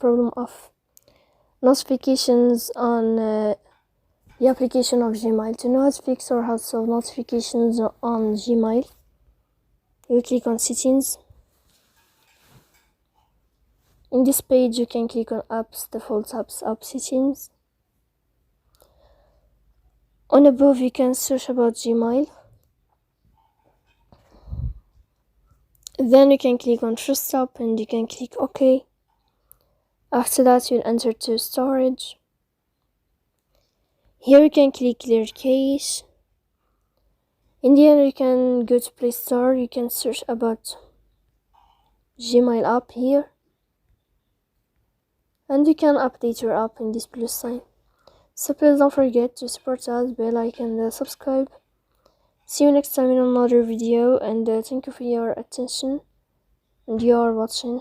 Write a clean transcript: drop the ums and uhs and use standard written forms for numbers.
problem of notifications on the application of Gmail. To know how to fix or how to solve notifications on Gmail, you click on settings. In this page you can click on apps, default apps, app settings. On above you can search about Gmail. Then you can click on Trust App and you can click OK. After that you'll enter to storage. Here you can click clear cache. In the end you can go to Play Store. You can search about Gmail app here. And you can update your app in this plus sign. So please don't forget to support us, bell like and subscribe. See you next time in another video, and thank you for your attention and you are watching.